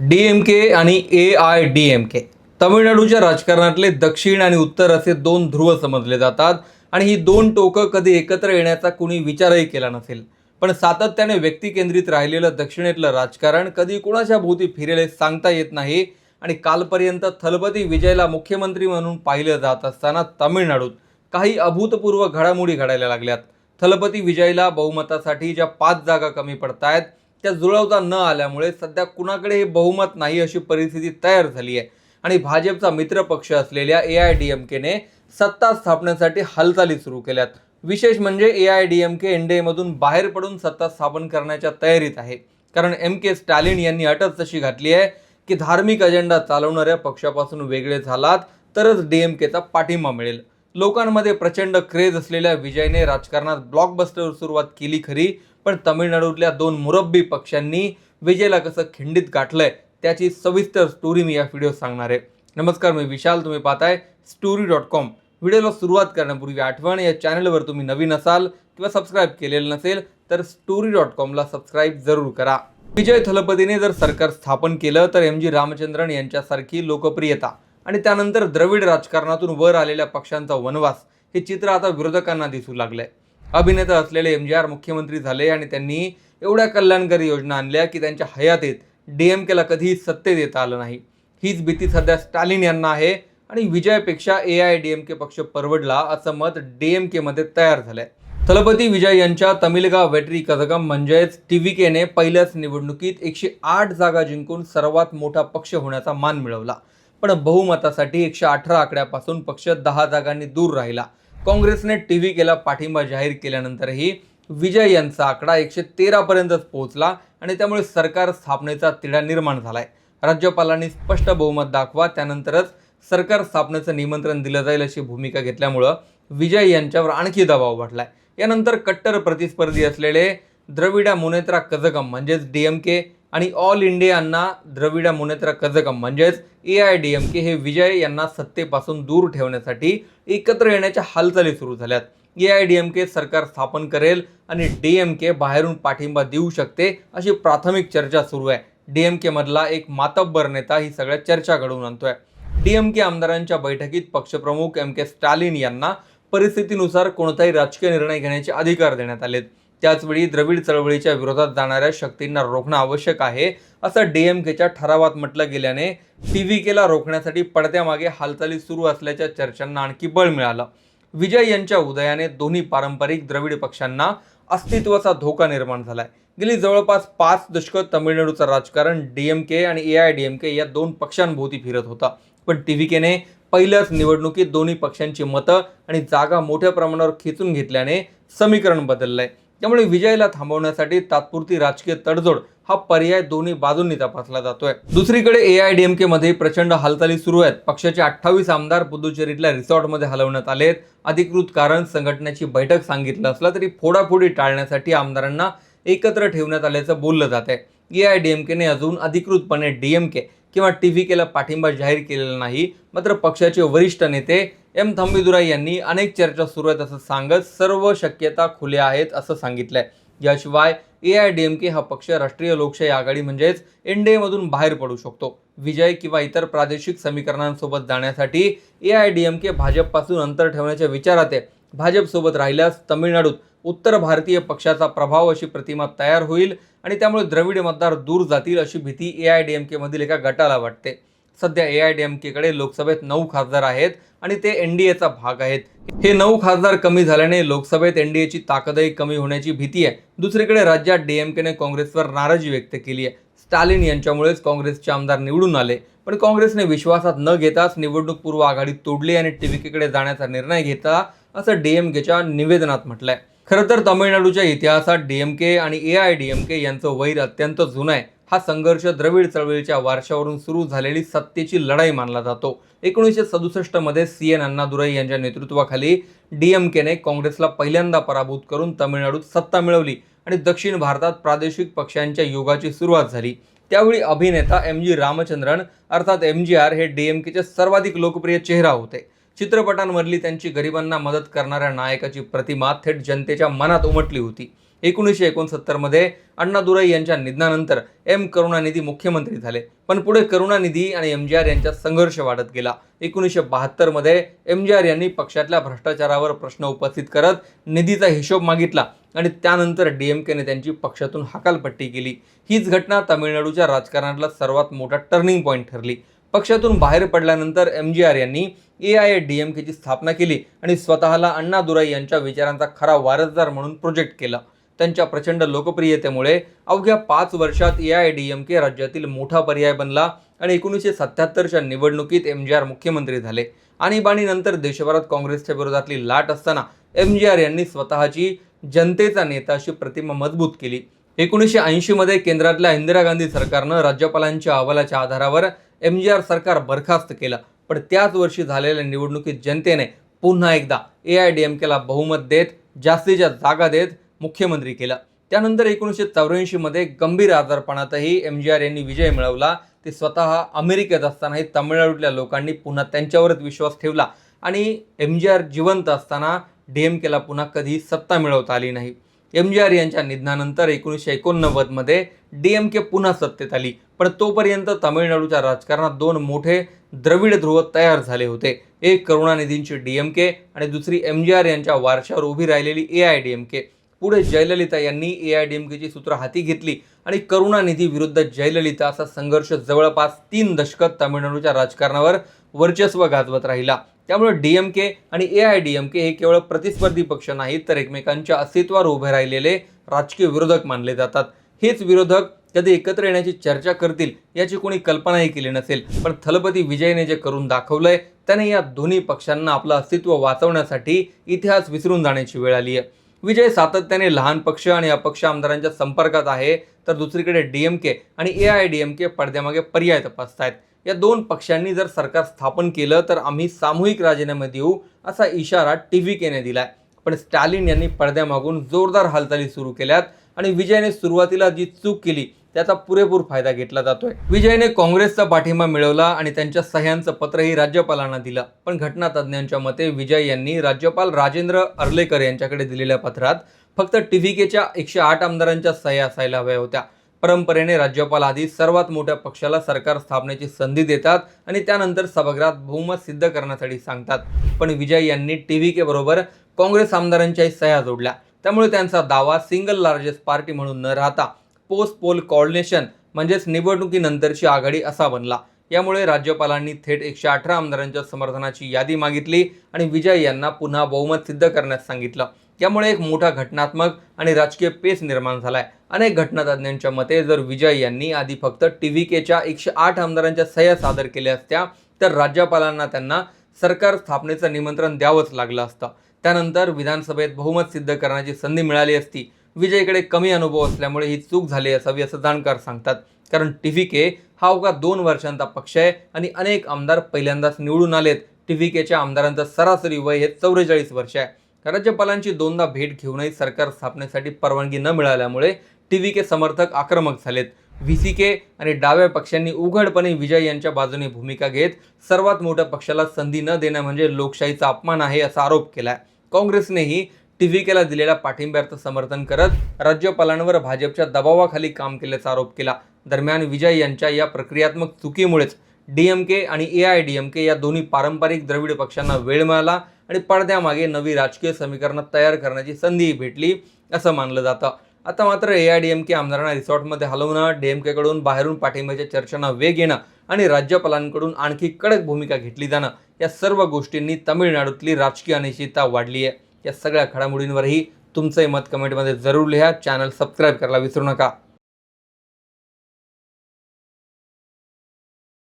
डीएमके आणि एआयडीएमके तमिळनाडूच्या राजकारणातले दक्षिण आणि उत्तर असे दोन ध्रुव समजले जातात आणि ही दोन टोकं कधी एकत्र येण्याचा कुणी विचारही केला नसेल. पण सातत्याने व्यक्तिकेंद्रित राहिलेलं दक्षिणेतलं राजकारण कधी कुणाच्या भोवती फिरेल हे सांगता येत नाही. आणि कालपर्यंत थलपती विजयला मुख्यमंत्री म्हणून पाहिलं जात असताना तमिळनाडूत काही अभूतपूर्व घडामोडी घडायला लागल्यात. थलपती विजयला बहुमतासाठी ज्या 5 जागा कमी पडतायत त्या जुळवता न आल्यामुळे सध्या कुणाकडे हे बहुमत नाही अशी परिस्थिती तयार झाली आहे. आणि भाजपचा मित्रपक्ष असलेल्या एआयडीएमकेने सत्ता स्थापनेसाठी हालचाली सुरू केल्यात. विशेष म्हणजे एआयडीएमके एनडीएमधून बाहेर पडून सत्ता स्थापन करण्याच्या तयारीत आहे. कारण के स्टॅलिन यांनी अटच तशी घातली आहे की धार्मिक अजेंडा चालवणाऱ्या पक्षापासून वेगळे झालात तरच डीएमकेचा पाठिंबा मिळेल. लोकांमध्ये प्रचंड क्रेज असलेल्या विजयने राजकारणात ब्लॉकबस्टर सुरुवात केली खरी, पण तमिळनाडूतल्या दोन मुरब्बी पक्षांनी विजयला कसं खिंडीत गाठलंय त्याची सविस्तर स्टोरी मी या व्हिडिओत सांगणार आहे. नमस्कार, मी विशाल, तुम्ही पाहताय story.com. व्हिडिओला सुरुवात करण्यापूर्वी आठवण, या चॅनलवर तुम्ही नवीन असाल किंवा सबस्क्राईब केलेलं नसेल तर story.com ला सबस्क्राईब जरूर करा. विजय थलपतीने जर सरकार स्थापन केलं तर MG रामचंद्रन यांच्यासारखी लोकप्रियता आणि त्यानंतर द्रविड राजकारणातून वर आलेल्या पक्षांचा वनवास हे चित्र आता विरोधकांना दिसू लागलंय. अभिनेता असलेले MGR मुख्यमंत्री झाले आणि त्यांनी एवढ्या कल्याणकारी योजना आणल्या की त्यांच्या हयातीत डीएमकेला कधीही सत्तेत येता आलं नाही. हीच भीती सध्या स्टॅलिन यांना आहे आणि विजयपेक्षा एआयडीएमके पक्ष परवडला असं मत डीएमकेमध्ये तयार झालंय. थलपती विजय यांच्या तमिलगा वेट्री कझगम म्हणजेच टीव्हीकेने पहिल्याच निवडणुकीत 108 जागा जिंकून सर्वात मोठा पक्ष होण्याचा मान मिळवला. पण बहुमतासाठी 118 आकड्यापासून पक्ष 10 जागांनी दूर राहिला. काँग्रेसने टीव्हीकेला पाठिंबा जाहीर केल्यानंतरही विजय यांचा आकडा 113 पर्यंतच पोहोचला आणि त्यामुळे सरकार स्थापनेचा तिढा निर्माण झालाय. राज्यपालांनी स्पष्ट बहुमत दाखवा त्यानंतरच सरकार स्थापनेचं निमंत्रण दिलं जाईल अशी भूमिका घेतल्यामुळं विजय यांच्यावर आणखी दबाव वाढलाय. यानंतर कट्टर प्रतिस्पर्धी असलेले द्रविडा मुनेत्रा कझगम म्हणजेच डीएमके आणि ऑल इंडिया अण्णा द्रविडा मुनेत्रा कझगम म्हणजेच एआयडीएमके हे विजय यांना सत्तेपासून दूर ठेवण्यासाठी एकत्र येण्याच्या हालचाली सुरू झाल्यात. एआयडीएमके सरकार स्थापन करेल आणि डीएमके बाहेरून पाठिंबा देऊ शकते अशी प्राथमिक चर्चा सुरू आहे. डीएमके मधला एक मातब्बर नेता ही सगळ्या चर्चा घडवून आणतोय. डीएमके आमदारांच्या बैठकीत पक्षप्रमुख के स्टॅलिन यांना परिस्थितीनुसार कोणताही राजकीय निर्णय घेण्याचे अधिकार देण्यात आलेत. त्याचवेळी द्रविड चळवळीच्या विरोधात जाणाऱ्या शक्तींना रोखणं आवश्यक आहे असं डीएमकेच्या ठरावात म्हटलं गेल्याने टीव्हीकेला रोखण्यासाठी पडद्यामागे हालचाली सुरू असल्याच्या चर्चांना आणखी बळ मिळालं. विजय यांच्या उदयाने दोन्ही पारंपरिक द्रविड पक्षांना अस्तित्वाचा धोका निर्माण झालाय. गेली जवळपास 5 दशकं तमिळनाडूचं राजकारण डीएमके आणि एआयडीएमके या दोन पक्षांभोवती फिरत होता. पण टीव्हीकेने पहिल्याच निवडणुकीत दोन्ही पक्षांची मतं आणि जागा मोठ्या प्रमाणावर खेचून घेतल्याने समीकरण बदललंय. त्यामुळे विजयला थांबवण्यासाठी तात्पुरती राजकीय तडजोड हा पर्याय दोन्ही बाजूंनी तपासला जातोय. दुसरीकडे एआयडीएमके मध्ये प्रचंड हालचाली सुरू आहेत. पक्षाचे 28 आमदार पुदुचेरीतल्या रिसॉर्टमध्ये हलवण्यात आलेत. अधिकृत कारण संघटनेची बैठक सांगितलं असलं तरी फोडाफोडी टाळण्यासाठी आमदारांना एकत्र ठेवण्यात आल्याचं बोललं जात आहे. एआयडीएमकेने अजून अधिकृतपणे डीएमके किंवा टीव्हीकेला पाठिंबा जाहीर केलेला नाही. मात्र पक्षाचे वरिष्ठ नेते थंबीदुराई यांनी अनेक चर्चा सुरू आहेत असं सांगत सर्व शक्यता खुल्या आहेत असं सांगितलंय. याशिवाय एआयडीएमके हा पक्ष राष्ट्रीय लोकशाही आघाडी म्हणजेच एनडीएमधून बाहेर पडू शकतो. विजय किंवा इतर प्रादेशिक समीकरणांसोबत जाण्यासाठी एआयडीएमके भाजपपासून अंतर ठेवण्याच्या विचारात आहे. भाजपसोबत राहिल्यास तमिळनाडूत उत्तर भारतीय पक्षाचा प्रभाव अशी प्रतिमा तयार होईल आणि त्यामुळे द्रविड मतदार दूर जातील अशी भीती एआयडीएमके मधील एका गटाला वाटते. सध्या एआयडीएमकेकडे लोकसभेत 9 खासदार आहेत आणि ते एनडीएचा भाग आहेत. हे 9 खासदार कमी झाल्याने लोकसभेत एनडीएची ताकदही कमी होण्याची भीती आहे. दुसरीकडे राज्यात डीएमकेने काँग्रेसवर नाराजी व्यक्त केली आहे. स्टॅलिन यांच्यामुळेच काँग्रेसचे आमदार निवडून आले, पण काँग्रेसने विश्वासात न घेताच निवडणूक पूर्व आघाडी तोडली आणि टीव्हीकेकडे जाण्याचा निर्णय घेतला असं डीएमकेच्या निवेदनात म्हटलंय. खरं तर तमिळनाडूच्या इतिहासात डीएमके आणि एआयडीएमके यांचं वैर अत्यंत जुनं आहे. हा संघर्ष द्रविड चळवळीच्या वारशावरून सुरू झालेली सत्तेची लढाई मानला जातो. 1967 मध्ये CN अण्णादुराई यांच्या नेतृत्वाखाली डीएमकेने काँग्रेसला पहिल्यांदा पराभूत करून तमिळनाडूत सत्ता मिळवली आणि दक्षिण भारतात प्रादेशिक पक्षांच्या युगाची सुरुवात झाली. त्यावेळी अभिनेता MG रामचंद्रन अर्थात MGR हे डीएमकेचे सर्वाधिक लोकप्रिय चेहरा होते. चित्रपटांमधली त्यांची गरिबांना मदत करणाऱ्या नायकाची प्रतिमा थेट जनतेच्या मनात उमटली होती. 1969 मध्ये अण्णादुराई यांच्या निधनानंतर एम करुणानिधी मुख्यमंत्री झाले, पण पुढे करुणानिधी आणि एमजीआर यांचा संघर्ष वाढत गेला. 1972 मध्ये एमजीआर यांनी पक्षातल्या भ्रष्टाचारावर प्रश्न उपस्थित करत निधीचा हिशोब मागितला आणि त्यानंतर डीएमकेने त्यांची पक्षातून हकालपट्टी केली. हीच घटना तामिळनाडूच्या राजकारणातला सर्वात मोठा टर्निंग पॉईंट ठरली. पक्षातून बाहेर पडल्यानंतर एमजीआर यांनी एआयएडीएमकेची स्थापना केली आणि स्वतःला अण्णादुराई यांच्या विचारांचा खरा वारसदार म्हणून प्रोजेक्ट केला. त्यांच्या प्रचंड लोकप्रियतेमुळे अवघ्या 5 वर्षात एआयएडीएमके राज्यातील मोठा पर्याय बनला आणि 1977च्या निवडणुकीत एमजीआर मुख्यमंत्री झाले. आणीबाणीनंतर देशभरात काँग्रेसच्या विरोधातली लाट असताना एमजीआर यांनी स्वतःची जनतेचा नेता अशी प्रतिमा मजबूत केली. 1980 मध्ये केंद्रातल्या इंदिरा गांधी सरकारनं राज्यपालांच्या अहवालाच्या आधारावर एमजीआर सरकार बरखास्त केलं, पण त्याच वर्षी झालेल्या निवडणुकीत जनतेने पुन्हा एकदा एआयडीएमकेला बहुमत देत जास्तीच्या जागा देत मुख्यमंत्री केलं. त्यानंतर 1984 मध्ये गंभीर आजारपणातही एमजीआर यांनी विजय मिळवला. ते स्वतः अमेरिकेत असतानाही तामिळनाडूतल्या लोकांनी पुन्हा त्यांच्यावरच विश्वास ठेवला आणि एमजीआर जिवंत असताना डीएमकेला पुन्हा कधी सत्ता मिळवता आली नाही. एमजीआर यांच्या निधनानंतर 1989 मध्ये डीएमके पुन्हा सत्तेत आली, पण तोपर्यंत तामिळनाडूच्या राजकारणात 2 मोठे द्रविड ध्रुव तयार झाले होते. एक करुणानिधींची डीएमके आणि दुसरी एमजीआर यांच्या वारशावर उभी राहिलेली एआयडीएमके. पुढे जयललिता यांनी एआयडीएमकेची सूत्र हाती घेतली आणि करुणानिधी विरुद्ध जयललिता असा संघर्ष जवळपास 3 दशकात तामिळनाडूच्या राजकारणावर वर्चस्व गाजवत राहिला. त्यामुळे डीएमके आणि एआयडीएमके हे केवळ प्रतिस्पर्धी पक्ष नाहीत, तर एकमेकांच्या अस्तित्वावर उभे राहिलेले राजकीय विरोधक मानले जातात. हेच विरोधक कधी एकत्र येण्याची चर्चा करतील याची कोणी कल्पनाही केली नसेल, पण थलपती विजयने जे करून दाखवलंय त्याने या दोन्ही पक्षांना आपलं अस्तित्व वाचवण्यासाठी इतिहास विसरून जाण्याची वेळ आली आहे. विजय सातत्याने लहान पक्ष आणि अपक्ष आमदारांच्या संपर्कात आहे, तर दुसरीकडे डीएमके आणि एआयडीएमके पडद्यामागे पर्याय तपासतायत. या 2 पक्षांनी जर सरकार स्थापन केलं तर आम्ही सामूहिक राजीनामे देऊ असा इशारा टीव्हीकेने दिलाय. पण स्टॅलिन यांनी पडद्यामागून जोरदार हालचाली सुरू केल्यात आणि विजयने सुरुवातीला जी चूक केली त्याचा पुरेपूर फायदा घेतला जातोय. विजयने काँग्रेसचा पाठिंबा मिळवला आणि त्यांच्या सह्यांचं पत्रही राज्यपालांना दिलं, पण घटनातज्ञांच्या मते विजय यांनी राज्यपाल राजेंद्र अर्लेकर यांच्याकडे दिलेल्या पत्रात फक्त टीव्हीकेच्या 108 आमदारांच्या सह्या असायला हव्या होत्या. परंपरेने राज्यपाल आधी सर्वात मोठ्या पक्षाला सरकार स्थापनेची संधी देतात आणि त्यानंतर सभागृहात बहुमत सिद्ध करण्यासाठी सांगतात. पण विजय यांनी टीव्हीके बरोबर काँग्रेस आमदारांच्याही सह्या जोडल्या. त्यामुळे त्यांचा दावा सिंगल लार्जेस्ट पार्टी म्हणून न राहता पोस्ट पोल कोऑर्डिनेशन म्हणजेच निवडणुकीनंतरची आघाडी असा बनला. यामुळे राज्यपालांनी थेट 118 आमदारांच्या समर्थनाची यादी मागितली आणि विजय यांना पुन्हा बहुमत सिद्ध करण्यास सांगितलं. यामुळे एक मोठा घटनात्मक आणि राजकीय पेच निर्माण झालाय. अनेक घटनातज्ञांच्या मते जर विजय यांनी आधी फक्त टीव्हीकेच्या 108 आमदारांच्या सह्या सादर केल्या असत्या तर राज्यपालांना त्यांना सरकार स्थापनेचं निमंत्रण द्यावंच लागलं असतं. त्यानंतर विधानसभेत बहुमत सिद्ध करण्याची संधी मिळाली असती. विजयकडे कमी अनुभव असल्यामुळे ही चूक झाली असावी असं जाणकार सांगतात, कारण टीव्हीके हा अवघा 2 वर्षांचा पक्ष आहे आणि अनेक आमदार पहिल्यांदाच निवडून आलेत. टीव्हीकेच्या आमदारांचं सरासरी वय हे 44 वर्ष आहे. राज्यपालांची 2दा भेट घेऊनही सरकार स्थापनेसाठी परवानगी न मिळाल्यामुळे टीव्हीके समर्थक आक्रमक झालेत. व्हीसीके आणि डाव्या पक्षांनी उघडपणे विजय यांच्या बाजूने भूमिका घेत सर्वात मोठ्या पक्षाला संधी न देणं म्हणजे लोकशाहीचा अपमान आहे असा आरोप केलाय. काँग्रेसनेही टीव्हीकेला दिलेल्या पाठिंब्याचं समर्थन करत राज्यपालांवर भाजपच्या दबावाखाली काम केल्याचा आरोप केला. दरम्यान विजय यांच्या या प्रक्रियात्मक चुकीमुळेच डीएमके आणि एआयडीएमके या दोन्ही पारंपरिक द्रविड पक्षांना वेळ मिळाला आणि पडद्यामागे नवी राजकीय समीकरणं तयार करण्याची संधीही भेटली असं मानलं जातं. आता मात्र एआयडीएमके आमदारांना रिसॉर्टमध्ये हलवणं, डीएमकेकडून बाहेरून पाठिंब्याच्या चर्चांना वेग येणं आणि राज्यपालांकडून आणखी कडक भूमिका घेतली जाणं या सर्व गोष्टींनी तामिळनाडूतली राजकीय अनिश्चितता वाढली आहे. या सगळ्या घडामोडींवरही तुमचंही मत कमेंटमध्ये जरूर लिहा. चॅनल सबस्क्राईब करायला विसरू नका.